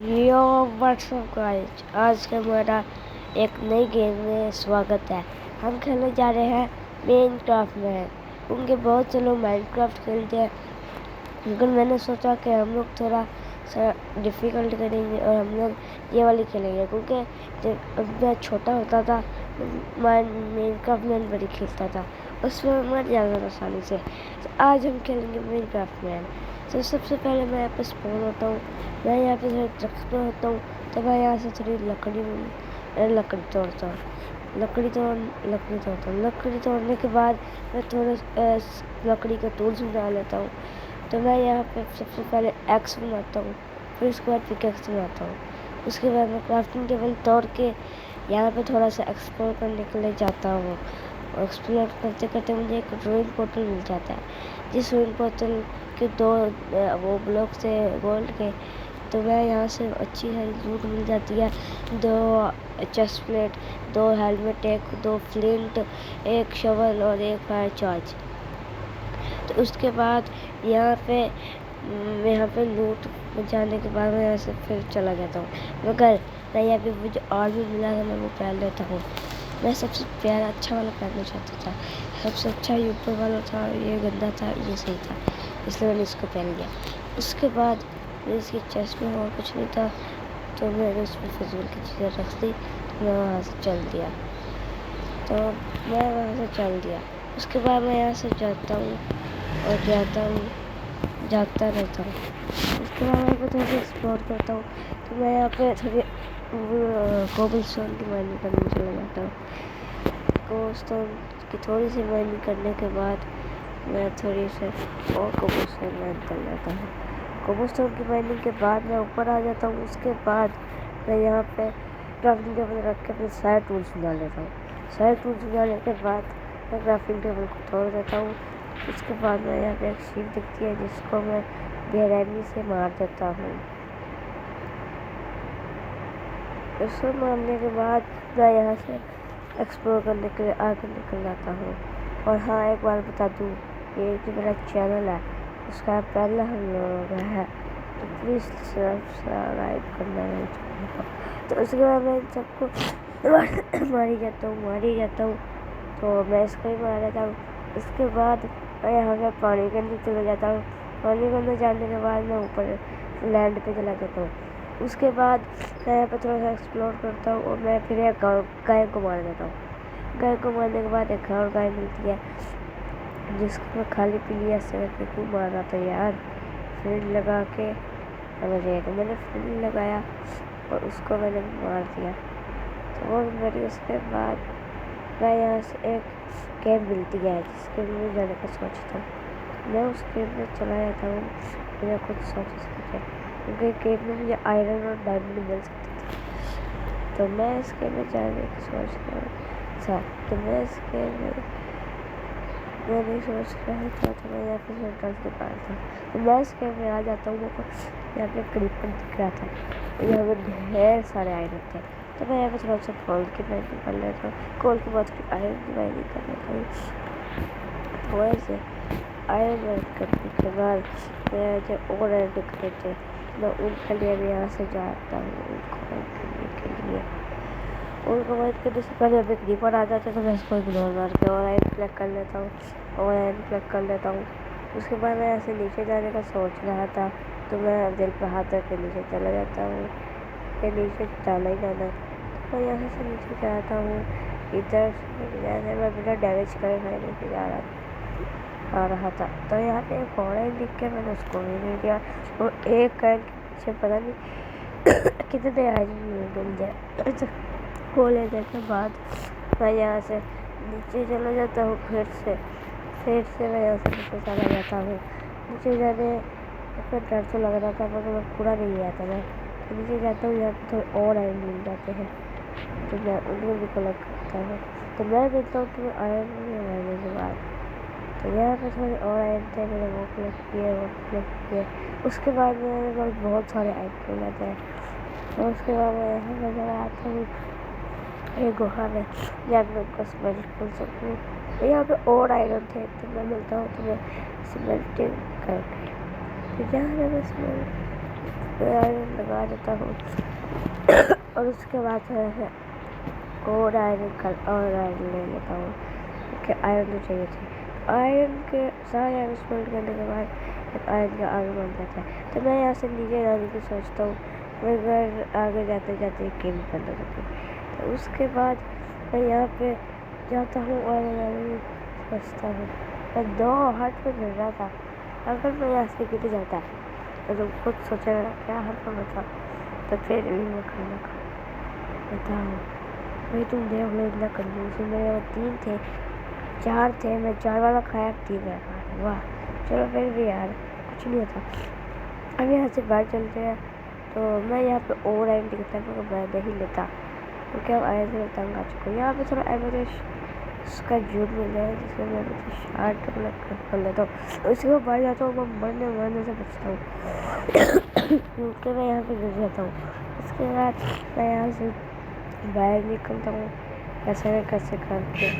यो WhatsApp guys, आज का हमारा एक नई गेम में स्वागत है। हम खेलने जा रहे हैं माइनक्राफ्ट में। क्योंकि बहुत से लोग माइनक्राफ्ट खेलते हैं, लेकिन मैंने सोचा कि हम लोग थोड़ा सा डिफ़िकल्ट करेंगे और हम लोग ये वाली खेलेंगे। क्योंकि जब मैं छोटा होता था माइनक्राफ्ट में बड़ी खेलता था, उसमें मर जाता था आसानी से। तो आज हम खेलेंगे माइनक्राफ्ट में। तो सबसे पहले मैं यहाँ पर स्पॉन होता हूँ। मैं यहाँ पे थोड़ी ट्रक्स पे होता हूँ, तो मैं यहाँ से थोड़ी लकड़ी तोड़ता हूँ। लकड़ी तोड़ने के बाद मैं थोड़े लकड़ी के टूल्स बना लेता हूँ। तो मैं यहाँ पे सबसे पहले एक्स बनाता हूँ, फिर उसके बाद पिकेक्स बनाता हूँ। उसके बाद मैं क्राफ्टिंग टेबल तोड़ के यहाँ पे थोड़ा सा एक्सप्लोर करने के लिए जाता हूँ। और एक्सप्लोर करते करते मुझे एक ड्रॉइंग पोर्टल मिल जाता है, जिस ड्रॉइंग पोर्टल के दो वो ब्लॉक से गोल्ड के। तो मैं यहाँ से अच्छी सारी लूट मिल जाती है। 2 chest plate, 2 helmet, 2 flint, 1 shovel और 1 फायर चार्ज। तो उसके बाद यहाँ पे लूट जाने के बाद मैं यहाँ से फिर चला जाता हूँ। मगर मैं यहाँ पे मुझे और भी मिला था, मैं वो पहन लेता हूँ। मैं सबसे प्यारा अच्छा वाला पहनना चाहता था। सबसे अच्छा ऊपर वाला था, ये गंदा था, ये सही था, इसलिए मैंने इसको पहन लिया। उसके बाद इसकी चेस्ट में और कुछ नहीं था, तो मैंने उसमें फिजूल की चीज़ें रख दी। मैं वहाँ से चल दिया। उसके बाद मैं यहाँ से जाता हूँ और जाता रहता हूँ। उसके बाद मैं थोड़ी एक्सप्लोर करता हूँ। तो मैं यहाँ पे थोड़ी कोबलस्टोन की माइनिंग करने चला जाता हूँ। कोबलस्टोन की थोड़ी सी माइनिंग करने के बाद मैं थोड़ी सी और कोबलस्टोन माइन कर लेता हूँ। कोबलस्टोन की माइनिंग के बाद मैं ऊपर आ जाता हूँ। उसके बाद मैं यहाँ पे क्राफ्टिंग टेबल रख के अपने सारे टूल्स बना लेता हूँ। सारे टूल्स बनाने के बाद मैं क्राफ्टिंग टेबल को तोड़ देता हूँ। उसके बाद मैं यहाँ पे एक शीट दिखती है, जिसको मैं बेरहमी से मार देता हूँ। उसको मारने के बाद मैं यहाँ से एक्सप्लोर करने के लिए आगे निकल जाता हूँ। और हाँ, एक बार बता दूँ, ये जो मेरा चैनल है उसका पहला हम लोग है, तो प्लीज़ सब्सक्राइब करना नहीं चाहिए। तो उसके बाद मैं सबको मारी जाता हूँ। तो मैं इसको ही मार देता हूँ। उसके बाद मैं यहाँ पे पानी के अंदर चला जाता हूँ। पानी के अंदर जाने के बाद मैं ऊपर लैंड पे चला जाता हूँ। उसके बाद मैं यहाँ पे थोड़ा सा एक्सप्लोर करता हूँ और मैं फिर एक गाय को मार देता हूँ। गाय को मारने के बाद एक और गाय मिलती है, जिसको मैं खाली पीली ऐसे करके क्यों मार रहा था यार। फ्रिज लगा के मैंने फ्रिज लगाया और उसको मैंने मार दिया। तो वो मेरी उसके बाद मैं यहाँ से एक केव मिलती है, जिसके लिए जाने का सोचता हूँ। मैं उस केव में चला जाता हूँ बिना कुछ सोच सकते, क्योंकि केव में मुझे आयरन और डायमंड मिल सकते थे। तो मैं इस केव में जाने की सोच रहा था। तो मैं इस केव में नहीं सोच रहा था, तो मैं यहाँ पे सेंट्रल के पास था। तो मैं इस केव में आ जाता हूँ। मुझको यहाँ पे क्रीपर दिख रहा था, यहाँ पे ढेर सारे आयरन थे। तो मैं यहाँ पे थोड़ा सा गोल्ड की माइनिंग कर लेता हूँ। गोल्ड के बाद फिर आयरन की माइनिंग कर लेता हूँ। थोड़े से आयरन माइनिंग करने के बाद मैं जो और आयरन दिखते थे, मैं उनके लिए भी यहाँ से जाता हूँ उनको माइनिंग करने के लिए। उनको माइनिंग करने से पहले अभी क्रीपर आ जाता है, तो मैं इसको इग्नोर मार के और आयरन कलेक्ट कर लेता हूँ। उसके बाद मैं ऐसे नीचे जाने का सोच रहा था, तो मैं दिल पे हाथ रख के नीचे चला जाता हूँ कि नीचे जाना ही जाना। तो मैं यहाँ से नीचे जाता हूँ। इधर से मैं बिना डैमेज करे नीचे आ रहा था। तो यहाँ पे एक घोड़ा ही दिख के मैंने उसको भी नहीं दिया। और एक कैन के पीछे पता नहीं कितने आयरन मिल जाए। वो लेने के बाद मैं यहाँ से नीचे चला जाता हूँ। फिर से मैं यहाँ से नीचे चला जाता हूँ। नीचे जाने पर डर तो लग रहा था, मगर मैं पूरा नहीं आता। मैं तो नीचे जाता हूँ, यहाँ पर थोड़े और आयरन मिल जाते हैं, तो मैं उनको भी कलेक्ट करता हूँ। तो मैं मिलता हूँ तुम्हें आयरन लगाने के बाद। तो यहाँ पे थोड़े और आयरन थे, मैंने वो कलेक्ट किए। उसके बाद मेरे पास बहुत सारे आयरन मिल जाते हैं। और उसके बाद मैं यहाँ नजर आता हूँ एक गुहा में, जहाँ मैं उनको स्मेल्ट कर सकूँ। यहाँ पे और आयरन थे, तो मैं मिलता हूँ तुम्हें स्मेल्टिंग करके। तो यहाँ मैं स्मेल्ट मैं आयरन लगा देता हूँ और उसके बाद है और आयरन ले लेता हूँ क्योंकि आयरन तो चाहिए थी। आयरन के सारे आयरन स्मेल्ट करने के बाद एक आयरन का आग बन जाता है। तो मैं यहाँ से नीचे जाने की सोचता हूँ मगर आगे जाते जाते गेम बंद हो जाती है। तो उसके बाद मैं यहाँ पे जाता हूँ और सोचता हूँ मैं 2 हाथ पे गिर रहा था। अगर मैं यहाँ से गिर जाता तो तुम खुद सोचा क्या हाथ में बचा, तो फिर भी मैं करने का बताओ भाई। तुम देख लो इतना कंजूस, मेरे 3 थे 4 थे, मैं 4 वाला खाया 3 वाला खाया। वाह चलो फिर भी यार कुछ नहीं होता। अब यहाँ से बाहर चलते हैं। तो मैं यहाँ पे ओवर आयरन दिखता है मगर मैं नहीं लेता क्योंकि अब आयरन से तंग आ चुका हूँ। यहाँ पे थोड़ा एमरेस्ट का जूट मिल जाए जिसमें मैं मुझे शार्ट कर लेता हूँ। उसके बाद बाहर जाता हूँ, मैं मरने से बचता हूँ क्योंकि मैं यहाँ पे गिर जाता हूँ। उसके बाद मैं यहाँ से बाहर निकलता हूँ कैसे करके।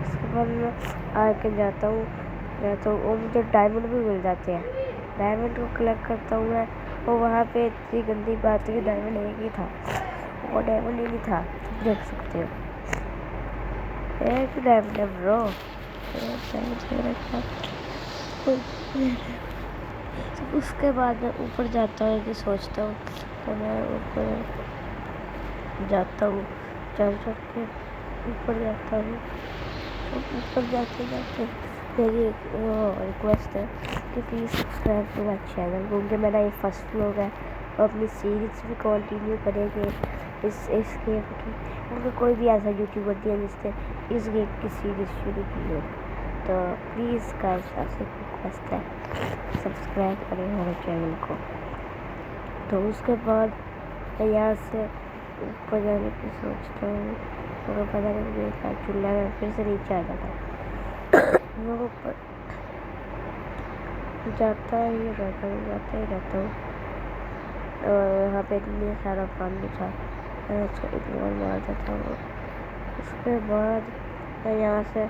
उसके बाद मैं आके जाता हूँ और मुझे डायमंड भी मिल जाते हैं। डायमंड को कलेक्ट करता हूँ मैं। और वहाँ पे इतनी गंदी बात है कि डायमंड एक ही था, वो डायमंड ही नहीं था, देख सकते हो। एक डायमंड है ब्रो, उसके बाद मैं ऊपर जाता हूँ कि सोचता हूँ तो मैं ऊपर जाता हूँ, चढ़ के ऊपर जाता हूँ। तो ऊपर जाते जाते मेरी एक रिक्वेस्ट है कि please subscribe to my channel क्योंकि मेरा ये फर्स्ट व्लॉग है और अपनी सीरीज़ भी कंटिन्यू करेंगे इस गेम की, क्योंकि कोई भी ऐसा यूट्यूबर नहीं है जिसने इस गेम की सीरीज़ शुरू की हो। तो प्लीज़ गाइस आपसे रिक्वेस्ट है सब्सक्राइब करें हमारे चैनल को। तो उसके बाद मैं यहाँ से ऊपर जाने की सोचता हूँ मगर पता नहीं मुझे क्या चूल्हा में फिर से नीचे आ जाता है। मैं ऊपर जाता ही रहता हूँ और यहाँ पे इतनी सारा पानी था, मैं उसको इग्नोर मार देता हूँ। उसके बाद मैं यहाँ से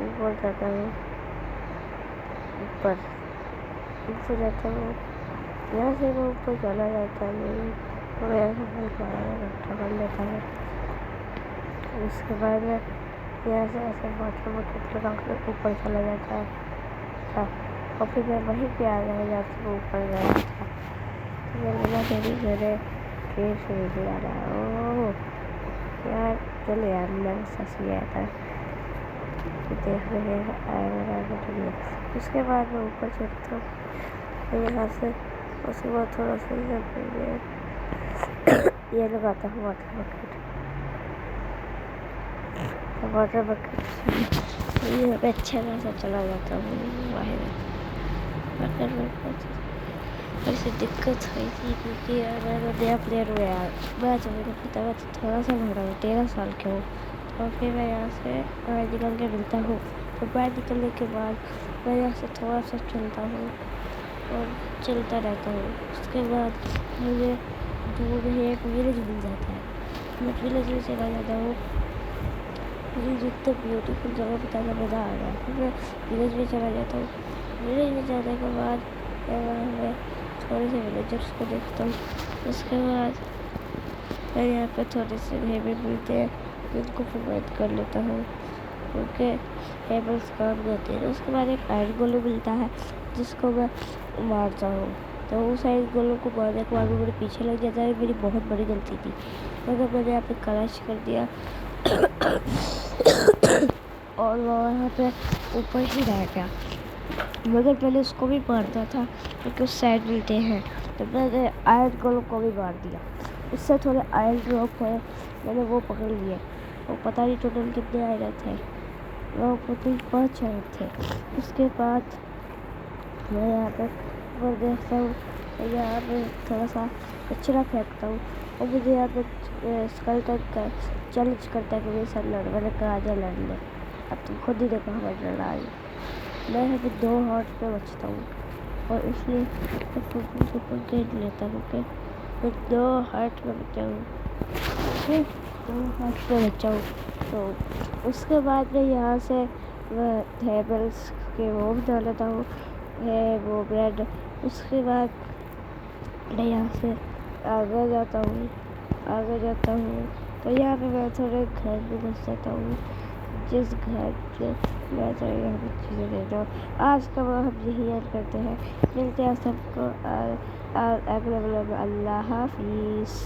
ऊपर जाता हूँ, ऊपर जाता हूँ। यहाँ से मैं ऊपर चला जाता हूँ और यहाँ से कर लेता हूँ। उसके बाद में यहाँ से ऐसे वाटर बकेट लगा कर ऊपर चला जाता है और फिर मैं वहीं पे आ गया जहाँ से मैं ऊपर गया था। तो मैं लगा मेरी मेरे फिर से नहीं आ रहा है। ओह यार चलो यार मेरा सच नहीं आया था, देख रहे हैं। उसके बाद मैं ऊपर चढ़ता हूँ यहाँ से। उसके बाद थोड़ा सा ये लगाता हूँ वाटर बकेट ये अच्छा खासा चला जाता हूँ बाहर। वैसे दिक्कत हुई थी क्योंकि यार मैं नया प्लेयर हुआ यार, मैं जब मेरे पता मैं तो थोड़ा सा बड़ा हूँ, 13 साल के हूँ। और फिर मैं यहाँ से बाहर निकल के मिलता हूँ। तो बाहर निकलने के बाद मैं यहाँ से थोड़ा सा चलता हूँ और चलता रहता हूँ। उसके बाद मुझे दूर ही एक विलेज मिल जाता है, मैं विलेज में चला जाता हूँ। मुझे जितने ब्यूटीफुल जगह बताना मज़ा आ गया, फिर मैं विलेज में चला जाता हूँ। विलेज में जाने के बाद मैं वहाँ पे थोड़े से विलेजर्स को देखता हूँ। उसके बाद मैं यहाँ पे थोड़े से हेबल मिलते हैं जिनको प्रोवाइड कर लेता हूँ क्योंकि हेबल्स काम करते हैं। उसके बाद एक आयरन गोलम मिलता है जिसको मैं मारता हूँ। तो उस आयरन गोलम को मारने के बाद वो मेरे पीछे लग जाता है। मेरी बहुत बड़ी गलती थी मगर मैंने यहाँ पे क्रैश कर दिया और वो यहाँ पे ऊपर ही रह गया। मगर पहले उसको भी मारता था क्योंकि उस साइड मिलते हैं। तो मैंने आयरन गोलम को भी मार दिया, उससे थोड़े आयरन ड्रॉप हुए, मैंने वो पकड़ लिए। वो पता नहीं टोटल कितने आयरन थे, वो टोटल 5 आयरन थे। उसके बाद मैं यहाँ पे ऊपर देखता हूँ, यहाँ पे थोड़ा सा कचरा फेंकता हूँ और मुझे यहाँ पे स्कल टाइप का चैलेंज करता है कि मेरे साथ लड़। मैंने कहा आजा लड़ ले, अब तुम खुद ही देखो हमारी लड़ाई। मैं यहाँ पे 2 हार्ट पे बचता हूँ और इसलिए मैं सुपर गेट लेता हूँ कि मैं 2 हार्ट पे बचा हूँ, फिर 2 हार्ट पे बचा हूँ। तो उसके बाद मैं यहाँ से टेबल्स के वो बना लेता हूँ, है वो ब्रेड। उसके बाद मैं यहाँ से आगे जाता हूँ तो यहाँ पे मैं थोड़े घर में घुस जाता हूँ, जिस घर पे मैं तो यहाँ पे चीज़ें देता हूँ। आज का वो हम यही याद करते हैं। मिलते हैं सबको अगले वीडियो में। अल्लाह हाफिज़।